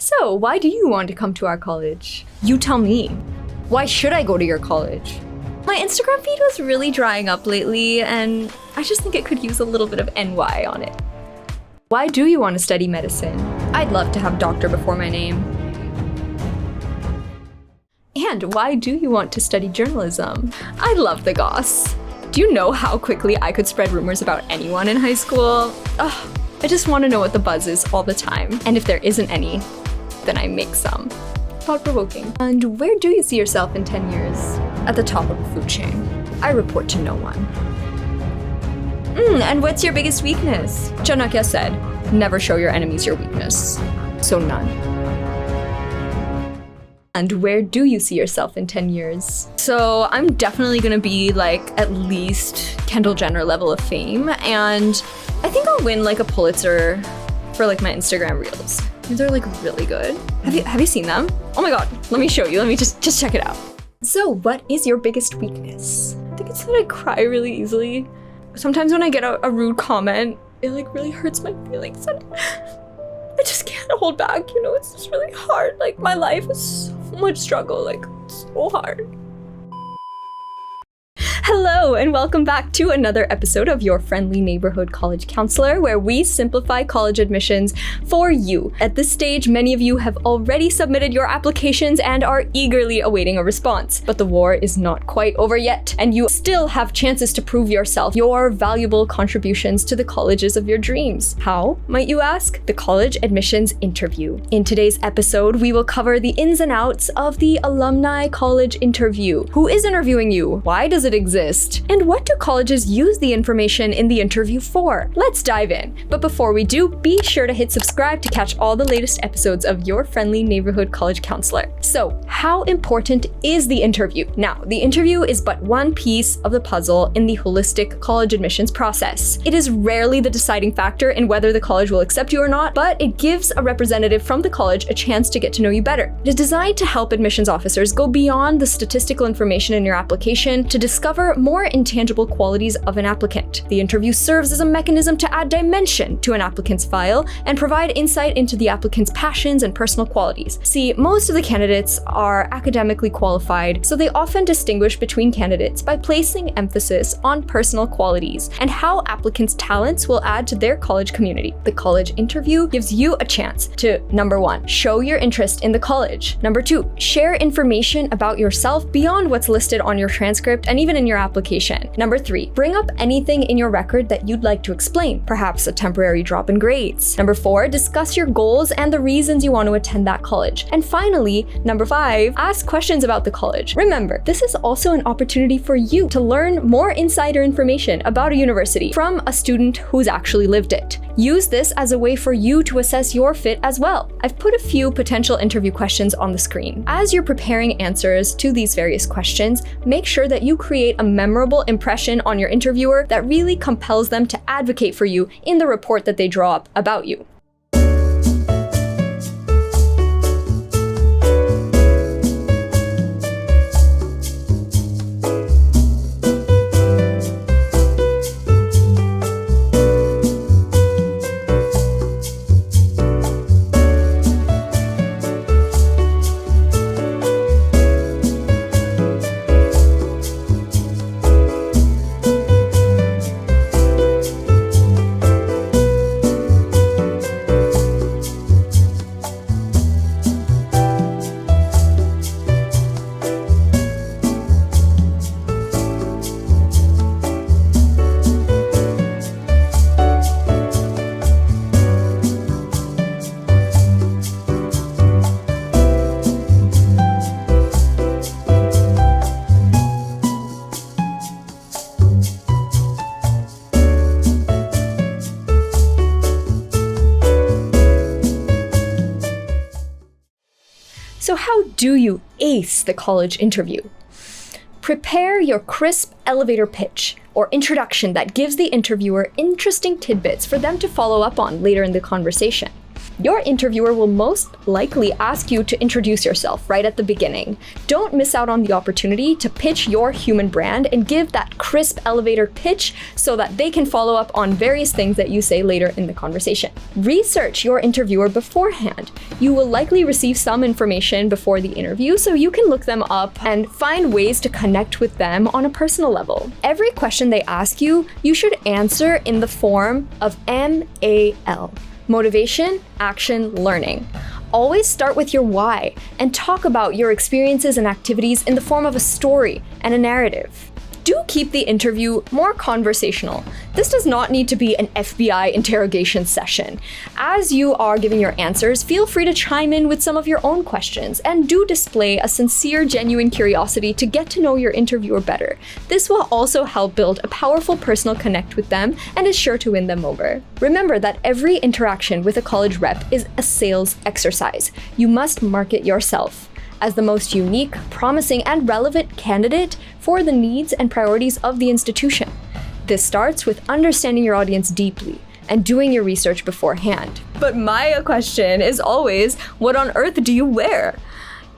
So, why do you want to come to our college? You tell me. Why should I go to your college? My Instagram feed was really drying up lately, and I just think it could use a little bit of NY on it. Why do you want to study medicine? I'd love to have doctor before my name. And why do you want to study journalism? I love the goss. Do you know how quickly I could spread rumors about anyone in high school? Ugh, I just want to know what the buzz is all the time. And if there isn't any, then I make some. Thought-provoking. And where do you see yourself in 10 years? At the top of the food chain. I report to no one. And what's your biggest weakness? Chanakya said, never show your enemies your weakness. So none. And where do you see yourself in 10 years? So I'm definitely gonna be like at least Kendall Jenner level of fame, and I think I'll win like a Pulitzer for like my Instagram reels. They're like really good. Have you seen them? Oh my god, let me show you. Let me just check it out. So what is your biggest weakness? I think it's that I cry really easily. Sometimes when I get a rude comment, it like really hurts my feelings. And I just can't hold back, you know, it's just really hard. Like my life is so much struggle, like so hard. Hello, and welcome back to another episode of your friendly neighborhood college counselor, where we simplify college admissions for you. At this stage, many of you have already submitted your applications and are eagerly awaiting a response. But the war is not quite over yet, and you still have chances to prove yourself, your valuable contributions to the colleges of your dreams. How, might you ask? The college admissions interview. In today's episode, we will cover the ins and outs of the alumni college interview. Who is interviewing you? Why does it exist? And what do colleges use the information in the interview for? Let's dive in. But before we do, be sure to hit subscribe to catch all the latest episodes of your friendly neighborhood college counselor. So, how important is the interview? Now, the interview is but one piece of the puzzle in the holistic college admissions process. It is rarely the deciding factor in whether the college will accept you or not, but it gives a representative from the college a chance to get to know you better. It is designed to help admissions officers go beyond the statistical information in your application to discover more intangible qualities of an applicant. The interview serves as a mechanism to add dimension to an applicant's file and provide insight into the applicant's passions and personal qualities. See, most of the candidates are academically qualified, so they often distinguish between candidates by placing emphasis on personal qualities and how applicants' talents will add to their college community. The college interview gives you a chance to, number one, show your interest in the college. Number two, share information about yourself beyond what's listed on your transcript and even in your application. Number three, bring up anything in your record that you'd like to explain, perhaps a temporary drop in grades. Number four, discuss your goals and the reasons you want to attend that college. And finally, number five, ask questions about the college. Remember, this is also an opportunity for you to learn more insider information about a university from a student who's actually lived it. Use this as a way for you to assess your fit as well. I've put a few potential interview questions on the screen. As you're preparing answers to these various questions, make sure that you create a memorable impression on your interviewer that really compels them to advocate for you in the report that they draw up about you. So how do you ace the college interview? Prepare your crisp elevator pitch or introduction that gives the interviewer interesting tidbits for them to follow up on later in the conversation. Your interviewer will most likely ask you to introduce yourself right at the beginning. Don't miss out on the opportunity to pitch your human brand and give that crisp elevator pitch so that they can follow up on various things that you say later in the conversation. Research your interviewer beforehand. You will likely receive some information before the interview, so you can look them up and find ways to connect with them on a personal level. Every question they ask you, you should answer in the form of MAL. Motivation, action, learning. Always start with your why and talk about your experiences and activities in the form of a story and a narrative. Do keep the interview more conversational. This does not need to be an FBI interrogation session. As you are giving your answers, feel free to chime in with some of your own questions and do display a sincere, genuine curiosity to get to know your interviewer better. This will also help build a powerful personal connect with them and is sure to win them over. Remember that every interaction with a college rep is a sales exercise. You must market yourself as the most unique, promising, and relevant candidate for the needs and priorities of the institution. This starts with understanding your audience deeply and doing your research beforehand. But my question is always, what on earth do you wear?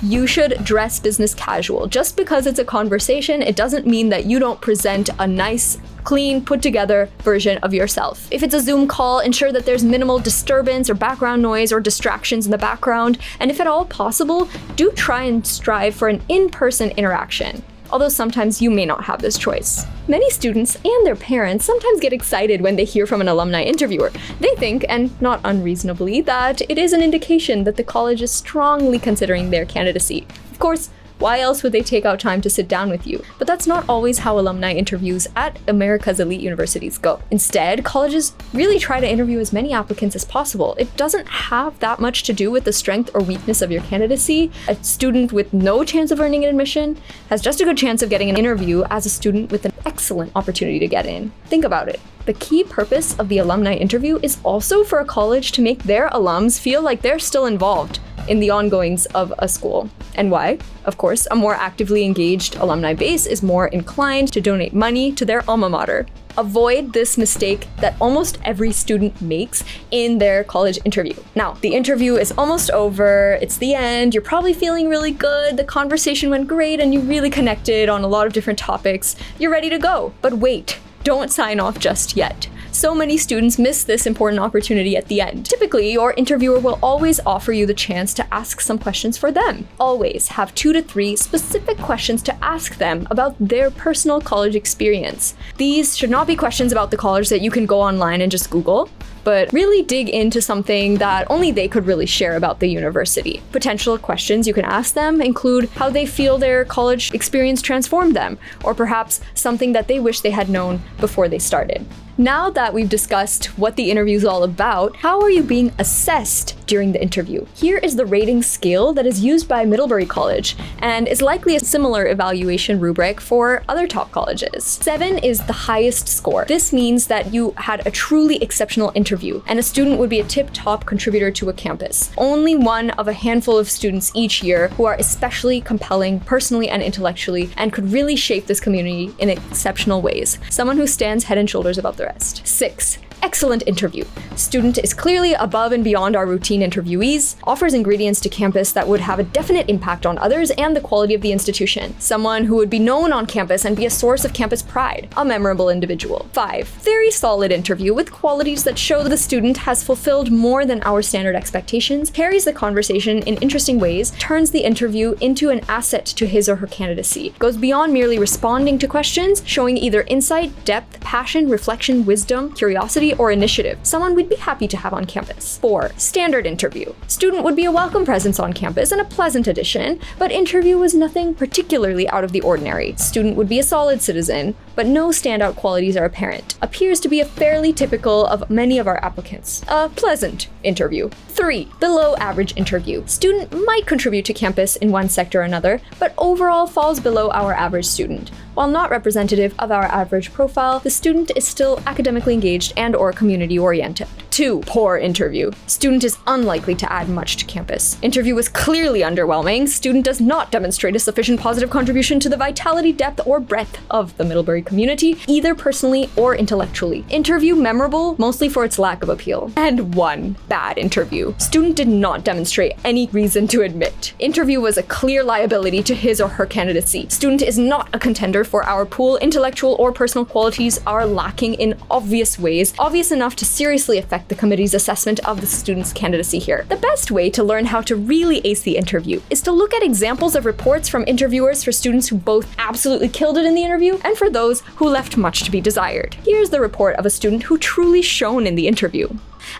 You should dress business casual. Just because it's a conversation, it doesn't mean that you don't present a nice, clean, put together version of yourself. If it's a Zoom call, ensure that there's minimal disturbance or background noise or distractions in the background. And if at all possible, do try and strive for an in-person interaction, although sometimes you may not have this choice. Many students and their parents sometimes get excited when they hear from an alumni interviewer. They think, and not unreasonably, that it is an indication that the college is strongly considering their candidacy. Of course, why else would they take out time to sit down with you? But that's not always how alumni interviews at America's elite universities go. Instead, colleges really try to interview as many applicants as possible. It doesn't have that much to do with the strength or weakness of your candidacy. A student with no chance of earning an admission has just a good chance of getting an interview as a student with an excellent opportunity to get in. Think about it. The key purpose of the alumni interview is also for a college to make their alums feel like they're still involved in the ongoings of a school. And why? Of course, a more actively engaged alumni base is more inclined to donate money to their alma mater. Avoid this mistake that almost every student makes in their college interview. Now, the interview is almost over, it's the end, you're probably feeling really good, the conversation went great, and you really connected on a lot of different topics. You're ready to go. But wait, don't sign off just yet. So many students miss this important opportunity at the end. Typically, your interviewer will always offer you the chance to ask some questions for them. Always have 2 to 3 specific questions to ask them about their personal college experience. These should not be questions about the college that you can go online and just Google, but really dig into something that only they could really share about the university. Potential questions you can ask them include how they feel their college experience transformed them, or perhaps something that they wish they had known before they started. Now that we've discussed what the interview is all about, how are you being assessed during the interview? Here is the rating scale that is used by Middlebury College and is likely a similar evaluation rubric for other top colleges. 7 is the highest score. This means that you had a truly exceptional interview and a student would be a tip-top contributor to a campus. Only one of a handful of students each year who are especially compelling personally and intellectually and could really shape this community in exceptional ways. Someone who stands head and shoulders above the rest. 6. Excellent interview. Student is clearly above and beyond our routine interviewees, offers ingredients to campus that would have a definite impact on others and the quality of the institution. Someone who would be known on campus and be a source of campus pride. A memorable individual. 5. Very solid interview with qualities that show that the student has fulfilled more than our standard expectations, carries the conversation in interesting ways, turns the interview into an asset to his or her candidacy, goes beyond merely responding to questions, showing either insight, depth, passion, reflection, wisdom, curiosity, or initiative. Someone we'd be happy to have on campus. 4. Standard interview. Student would be a welcome presence on campus and a pleasant addition, but interview was nothing particularly out of the ordinary. Student would be a solid citizen, but no standout qualities are apparent. Appears to be a fairly typical of many of our applicants. A pleasant interview. 3. Below average interview. Student might contribute to campus in one sector or another, but overall falls below our average student. While not representative of our average profile, the student is still academically engaged and/or community-oriented. 2. Poor interview. Student is unlikely to add much to campus. Interview was clearly underwhelming. Student does not demonstrate a sufficient positive contribution to the vitality, depth, or breadth of the Middlebury community, either personally or intellectually. Interview memorable, mostly for its lack of appeal. And 1. Bad interview. Student did not demonstrate any reason to admit. Interview was a clear liability to his or her candidacy. Student is not a contender for our pool. Intellectual or personal qualities are lacking in obvious ways, obvious enough to seriously affect the committee's assessment of the student's candidacy here. The best way to learn how to really ace the interview is to look at examples of reports from interviewers for students who both absolutely killed it in the interview and for those who left much to be desired. Here's the report of a student who truly shone in the interview.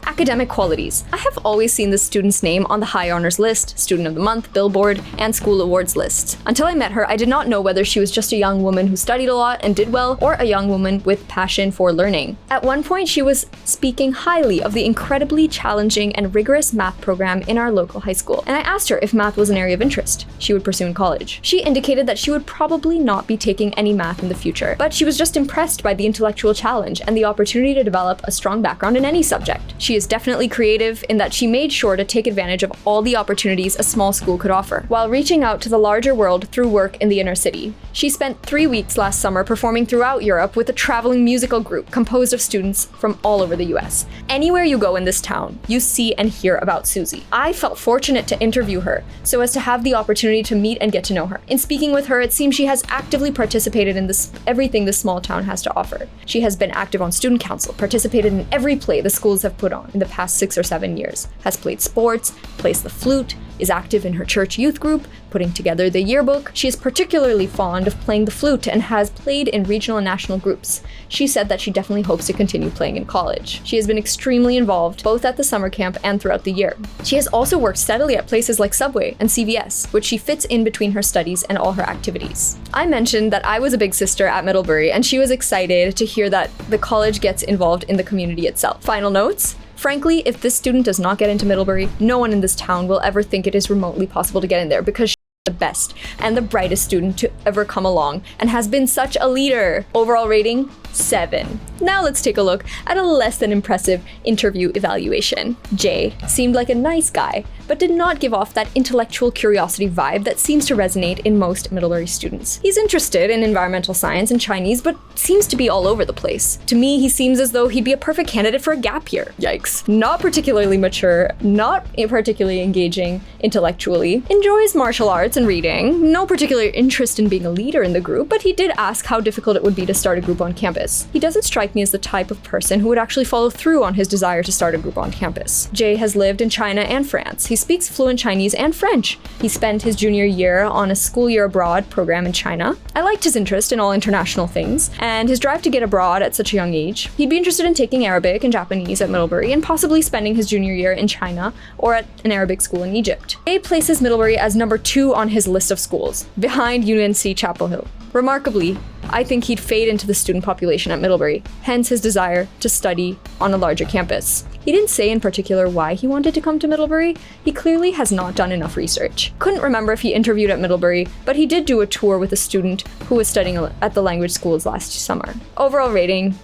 Academic qualities. I have always seen this student's name on the High Honors list, Student of the Month, Billboard, and School Awards lists. Until I met her, I did not know whether she was just a young woman who studied a lot and did well, or a young woman with passion for learning. At one point, she was speaking highly of the incredibly challenging and rigorous math program in our local high school, and I asked her if math was an area of interest she would pursue in college. She indicated that she would probably not be taking any math in the future, but she was just impressed by the intellectual challenge and the opportunity to develop a strong background in any subject. She is definitely creative in that she made sure to take advantage of all the opportunities a small school could offer, while reaching out to the larger world through work in the inner city. She spent 3 weeks last summer performing throughout Europe with a traveling musical group composed of students from all over the US. Anywhere you go in this town, you see and hear about Susie. I felt fortunate to interview her, so as to have the opportunity to meet and get to know her. In speaking with her, it seems she has actively participated in everything this small town has to offer. She has been active on student council, participated in every play the schools have put on in the past 6 or 7 years, has played sports, plays the flute, is active in her church youth group, putting together the yearbook. She is particularly fond of playing the flute and has played in regional and national groups. She said that she definitely hopes to continue playing in college. She has been extremely involved, both at the summer camp and throughout the year. She has also worked steadily at places like Subway and CVS, which she fits in between her studies and all her activities. I mentioned that I was a big sister at Middlebury, and she was excited to hear that the college gets involved in the community itself. Final notes? Frankly, if this student does not get into Middlebury, no one in this town will ever think it is remotely possible to get in there, because she's the best and the brightest student to ever come along and has been such a leader. Overall rating, 7. Now let's take a look at a less than impressive interview evaluation. Jay seemed like a nice guy, but did not give off that intellectual curiosity vibe that seems to resonate in most Middlebury students. He's interested in environmental science and Chinese, but seems to be all over the place. To me, he seems as though he'd be a perfect candidate for a gap year. Yikes. Not particularly mature, not particularly engaging intellectually, enjoys martial arts and reading, no particular interest in being a leader in the group, but he did ask how difficult it would be to start a group on campus. He doesn't strike me as the type of person who would actually follow through on his desire to start a group on campus. Jay has lived in China and France. He speaks fluent Chinese and French. He spent his junior year on a school year abroad program in China. I liked his interest in all international things and his drive to get abroad at such a young age. He'd be interested in taking Arabic and Japanese at Middlebury and possibly spending his junior year in China or at an Arabic school in Egypt. Jay places Middlebury as number 2 on his list of schools, behind UNC Chapel Hill. Remarkably, I think he'd fade into the student population at Middlebury, hence his desire to study on a larger campus. He didn't say in particular why he wanted to come to Middlebury. He clearly has not done enough research. Couldn't remember if he interviewed at Middlebury, but he did do a tour with a student who was studying at the language schools last summer. Overall rating,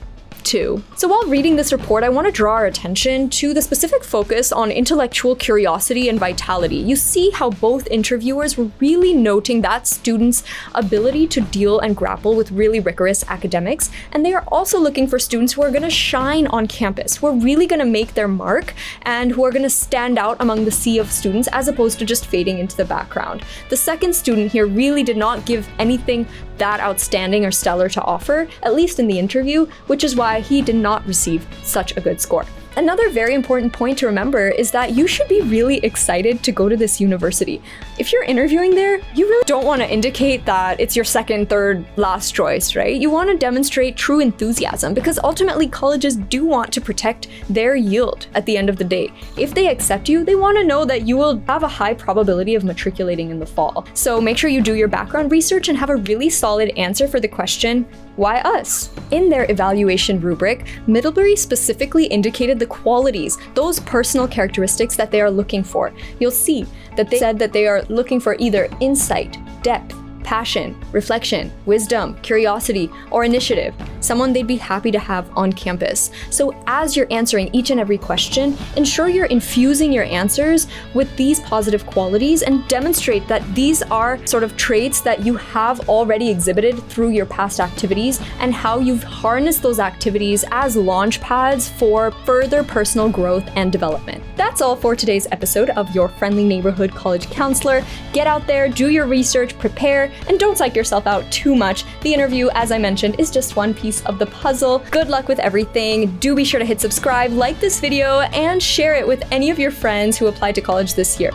2. So while reading this report, I want to draw our attention to the specific focus on intellectual curiosity and vitality. You see how both interviewers were really noting that students' ability to deal and grapple with really rigorous academics, and they are also looking for students who are going to shine on campus, who are really going to make their mark, and who are going to stand out among the sea of students as opposed to just fading into the background. The second student here really did not give anything that outstanding or stellar to offer, at least in the interview, which is why he did not receive such a good score. Another very important point to remember is that you should be really excited to go to this university. If you're interviewing there, you really don't want to indicate that it's your second, third, last choice, right? You want to demonstrate true enthusiasm because ultimately colleges do want to protect their yield at the end of the day. If they accept you, they want to know that you will have a high probability of matriculating in the fall. So make sure you do your background research and have a really solid answer for the question, why us? In their evaluation rubric, Middlebury specifically indicated the qualities, those personal characteristics that they are looking for. You'll see that they said that they are looking for either insight, depth, passion, reflection, wisdom, curiosity, or initiative, someone they'd be happy to have on campus. So as you're answering each and every question, ensure you're infusing your answers with these positive qualities and demonstrate that these are sort of traits that you have already exhibited through your past activities and how you've harnessed those activities as launch pads for further personal growth and development. That's all for today's episode of Your Friendly Neighborhood College Counselor. Get out there, do your research, prepare, and don't psych yourself out too much. The interview, as I mentioned, is just one piece of the puzzle. Good luck with everything. Do be sure to hit subscribe, like this video, and share it with any of your friends who applied to college this year.